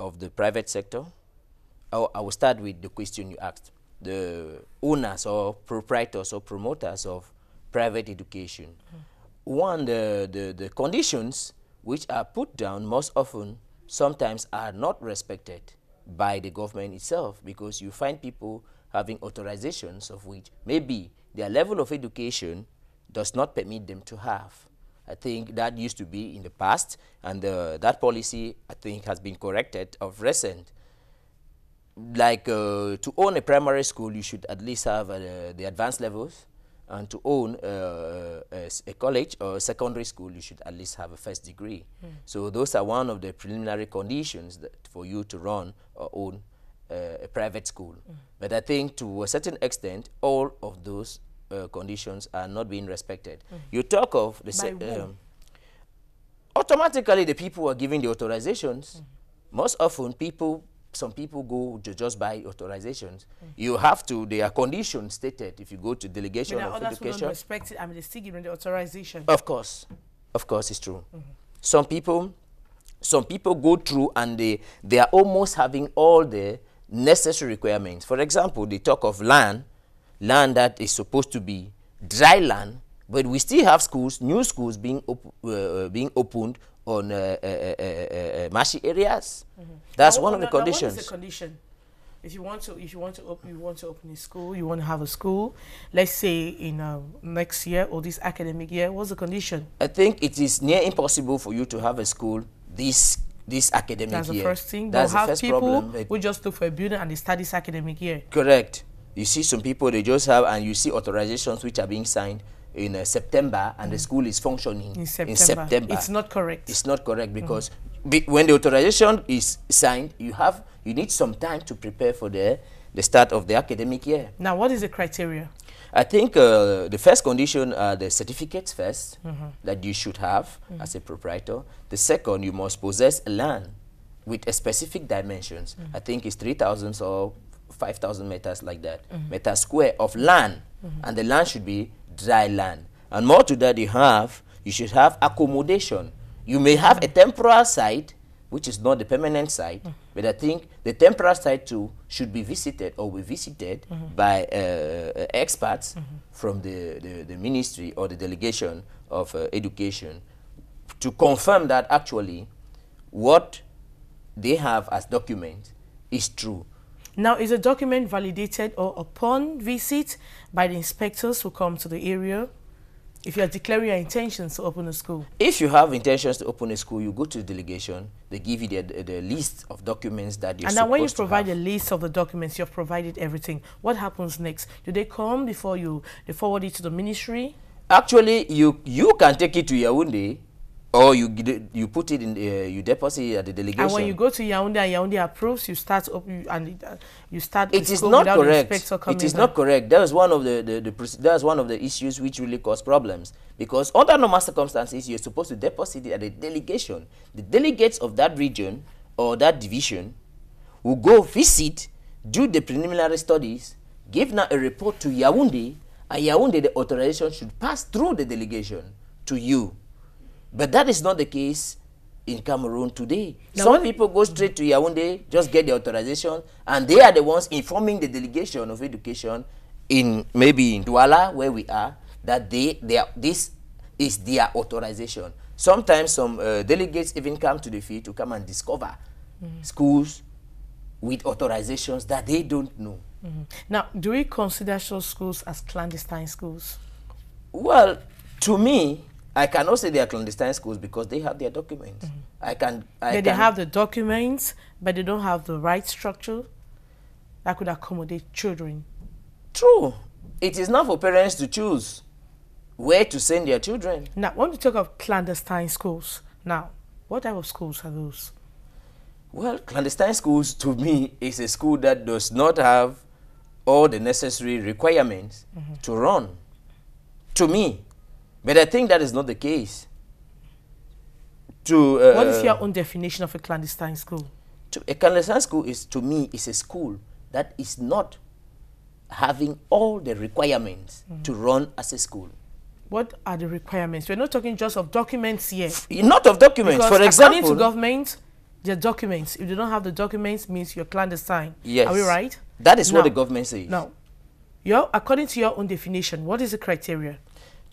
of the private sector, I will start with the question you asked. The owners or proprietors or promoters of private education. One, the conditions which are put down most often sometimes are not respected by the government itself, because you find people having authorizations of which maybe their level of education does not permit them to have. I think that used to be in the past, and that policy, I think, has been corrected of recent. Like to own a primary school, you should at least have the advanced levels, and to own a college or a secondary school, you should at least have a first degree. So those are one of the preliminary conditions that for you to run or own a private school. But I think to a certain extent, all of those conditions are not being respected. You talk of the automatically the people who are giving the authorizations. Most often some people go to just buy authorizations. You have to, there are conditions stated if you go to delegation of education. Don't respect it. I mean, they're still giving the authorization. Of course, it's true. Some people go through and they are almost having all the necessary requirements. For example, they talk of land that is supposed to be dry land, but we still have schools, new schools being opened on marshy areas. That's one of the conditions. What is the condition? If you want to open a school, you want to have a school, let's say in next year or this academic year, what's the condition? I think it is near impossible for you to have a school this academic year. That's the first thing. That's the first people problem. who just look for a building and they start this academic year. Correct. You see some people, they just have, and you see authorizations which are being signed in September, and the school is functioning in September. It's not correct. It's not correct, because when the authorization is signed, you need some time to prepare for the start of the academic year. Now, what is the criteria? I think the first condition are the certificates first that you should have as a proprietor. The second, you must possess land with a specific dimensions. I think it's 3,000 or 5,000 meters, like that, meters square of land, and the land should be dry land. And more to that, you should have accommodation. You may have a temporary site, which is not the permanent site, but I think the temporary site too should be visited or be visited by experts from the ministry or the delegation of education to confirm that actually what they have as document is true. Now, is a document validated or upon visit by the inspectors who come to the area? If you are declaring your intentions to open a school? If you have intentions to open a school, you go to the delegation, they give you the list of documents that you're supposed to have. And now when you provide a list of the documents, you've provided everything. What happens next? Do they come before they forward it to the ministry? Actually, you can take it to Yaoundé, or you put it in, you deposit it at the delegation. And when you go to Yaoundé and Yaoundé approves, you start It is not correct. It is not correct. That is one of the issues which really cause problems, because under normal circumstances you're supposed to deposit it at the delegation. The delegates of that region or that division will go visit, do the preliminary studies, give now a report to Yaoundé, and Yaoundé, the authorization should pass through the delegation to you. But that is not the case in Cameroon today. Now, some people go straight to Yaoundé, just get the authorization, and they are the ones informing the delegation of education maybe in Douala, where we are, that this is their authorization. Sometimes some delegates even come to the field to come and discover schools with authorizations that they don't know. Now, do we consider such schools as clandestine schools? Well, to me, I cannot say they are clandestine schools because they have their documents. They have the documents, but they don't have the right structure that could accommodate children. True. It is not for parents to choose where to send their children. Now, when we talk of clandestine schools, now, what type of schools are those? Well, clandestine schools, to me, is a school that does not have all the necessary requirements to run. To me. But I think that is not the case. What is your own definition of a clandestine school? A clandestine school is, to me, is a school that is not having all the requirements to run as a school. What are the requirements? We're not talking just of documents here. Not of documents. Because for example, according to government, the documents. If you don't have the documents, means you're clandestine. Yes. Are we right? That is what the government says. No. According to your own definition, what is the criteria?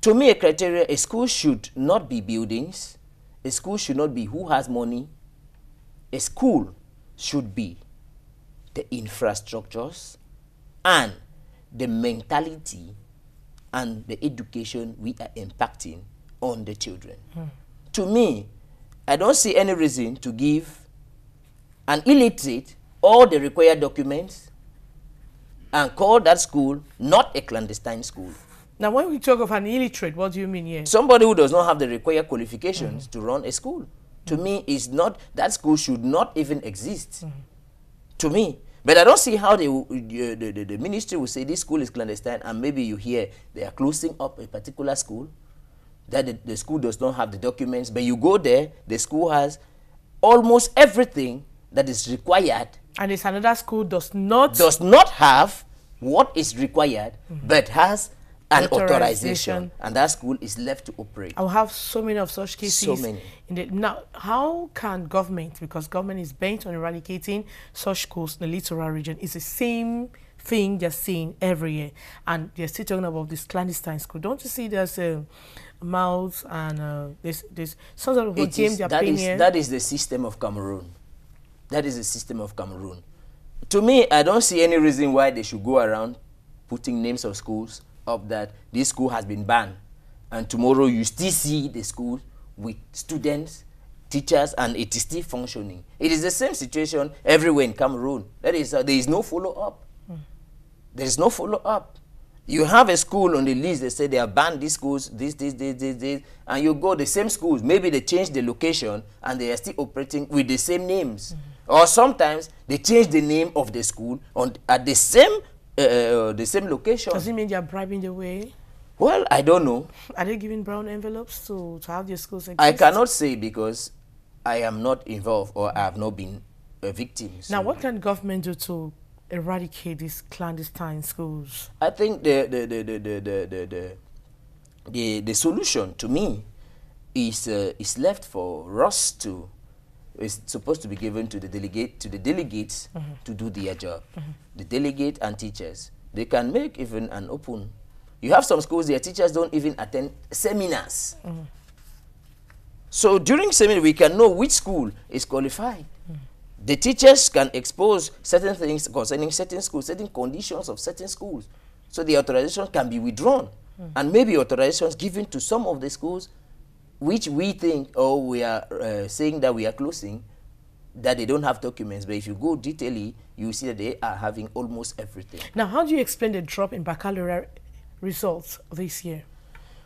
To me, a criteria, a school should not be buildings. A school should not be who has money. A school should be the infrastructures and the mentality and the education we are impacting on the children. To me, I don't see any reason to give an illiterate all the required documents and call that school not a clandestine school. Now, when we talk of an illiterate, what do you mean here? Somebody who does not have the required qualifications to run a school. To me, is not, that school should not even exist. To me. But I don't see how the ministry will say this school is clandestine, and maybe you hear they are closing up a particular school, that the school does not have the documents, but you go there, the school has almost everything that is required. And it's another school does not have what is required, but has an authorization, and that school is left to operate. I'll have so many of such cases. So many. Now, how can government, because government is bent on eradicating such schools in the littoral region, it's the same thing they're seeing every year, and they're still talking about this clandestine school. Don't you see there's mouths and this sort of game they're playing here? That is the system of Cameroon. That is the system of Cameroon. To me, I don't see any reason why they should go around putting names of schools up that this school has been banned, and tomorrow you still see the school with students, teachers, and it is still functioning. It is the same situation everywhere in Cameroon. That is, there is no follow-up. There is no follow-up. You have a school on the list, they say they have banned these schools, this, and you go the same schools, maybe they change the location and they are still operating with the same names. Or sometimes they change the name of the school at the same location. Does it mean they are bribing the way? Well, I don't know. Are they giving brown envelopes to have their schools exist? I cannot say because I am not involved or I have not been a victim. So. Now, what can government do to eradicate these clandestine schools? I think the solution to me is left for us to. It's supposed to be given to the delegates to do their job. The delegate and teachers, they can make even an open. You have some schools, their teachers don't even attend seminars. So during seminar, we can know which school is qualified. The teachers can expose certain things concerning certain schools, certain conditions of certain schools. So the authorization can be withdrawn. And maybe authorizations given to some of the schools which we think, or we are saying that we are closing, that they don't have documents. But if you go detailedly, you see that they are having almost everything. Now, how do you explain the drop in baccalaureate results this year?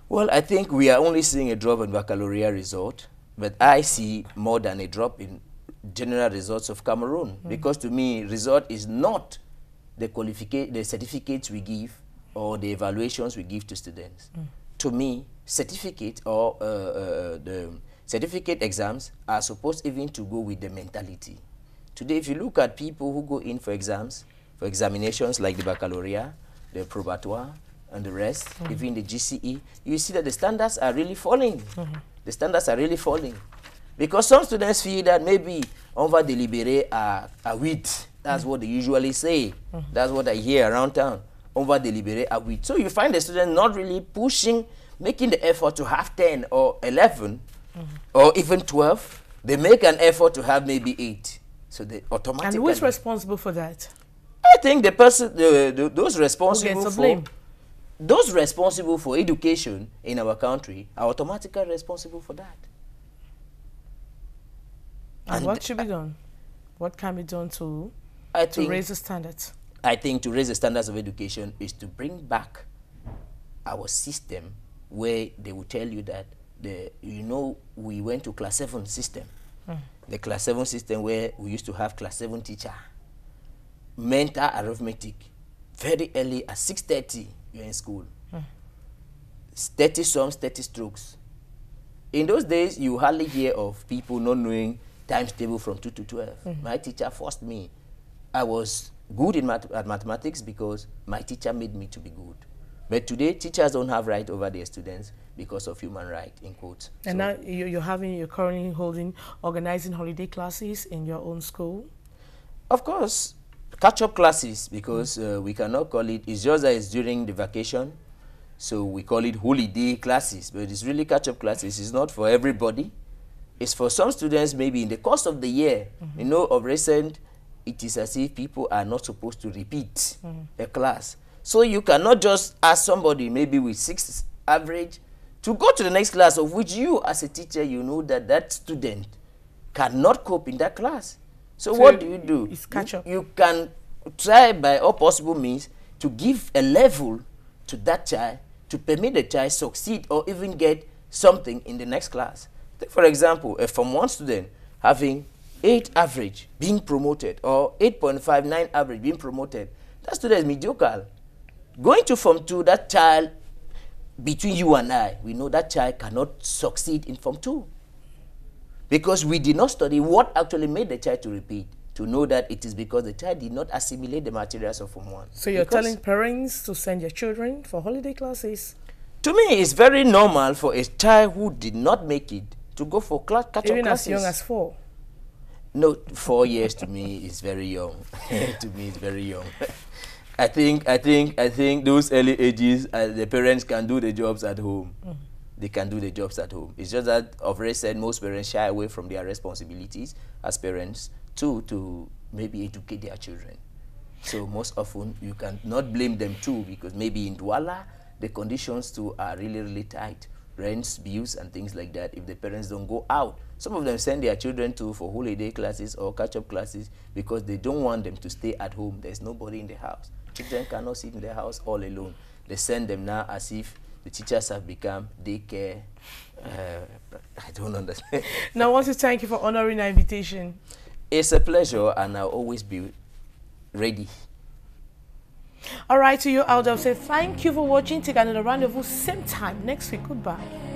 Well, I think we are only seeing a drop in baccalaureate result, but I see more than a drop in general results of Cameroon. Because to me, result is not the certificates we give or the evaluations we give to students. To me, certificate or the certificate exams are supposed even to go with the mentality. Today, if you look at people who go in for exams, for examinations like the baccalaureate, the probatoire, and the rest, even the GCE, you see that the standards are really falling. The standards are really falling. Because some students feel that maybe on va délibérer à 8. That's what they usually say. That's what I hear around town. On va délibérer à 8. So you find the student not really pushing, making the effort to have 10 or 11 or even 12. They make an effort to have maybe 8. So they automatically... And who is responsible for that? I think the person, those responsible for education in our country are automatically responsible for that. And what should be done? What can be done to raise the standards? I think to raise the standards of education is to bring back our system where they will tell you that, we went to class 7 system. The class 7 system where we used to have class 7 teacher. Mental arithmetic. Very early at 6:30, you're in school. 30 sums, 30 strokes. In those days, you hardly hear of people not knowing times table from 2 to 12. My teacher forced me. I was good at mathematics because my teacher made me to be good. But today, teachers don't have right over their students because of human right, in quotes. And now you're currently organizing holiday classes in your own school? Of course, catch-up classes, because we cannot call it's just that it's during the vacation, so we call it holiday classes, but it's really catch-up classes. It's not for everybody. It's for some students maybe in the course of the year. Of recent, it is as if people are not supposed to repeat a class. So you cannot just ask somebody maybe with 6 average to go to the next class, of which you as a teacher, you know that that student cannot cope in that class. So what do? It's catch up. You can try by all possible means to give a level to that child to permit the child succeed or even get something in the next class. Take for example, a Form 1 student having 8 average being promoted, or 8.59 average being promoted. That student is mediocre. Going to Form 2, that child, between you and I, we know that child cannot succeed in Form 2. Because we did not study what actually made the child to repeat, to know that it is because the child did not assimilate the materials of Form 1. So you're telling parents to send their children for holiday classes? To me, it's very normal for a child who did not make it to go for catch-up classes. Even as young as 4? No, 4 years to me is very young. To me, it's very young. I think those early ages, the parents can do the jobs at home. They can do the jobs at home. It's just that, of recent, most parents shy away from their responsibilities as parents to maybe educate their children. So most often, you cannot blame them too, because maybe in Douala, the conditions too are really, really tight. Rents, bills, and things like that, if the parents don't go out. Some of them send their children for holiday classes or catch-up classes because they don't want them to stay at home. There's nobody in the house. Children cannot sit in their house all alone. They send them now as if the teachers have become daycare. I don't understand. Now, I want to thank you for honoring our invitation. It's a pleasure, and I'll always be ready. All right, to you out there, say thank you for watching. Take another rendezvous same time next week. Goodbye.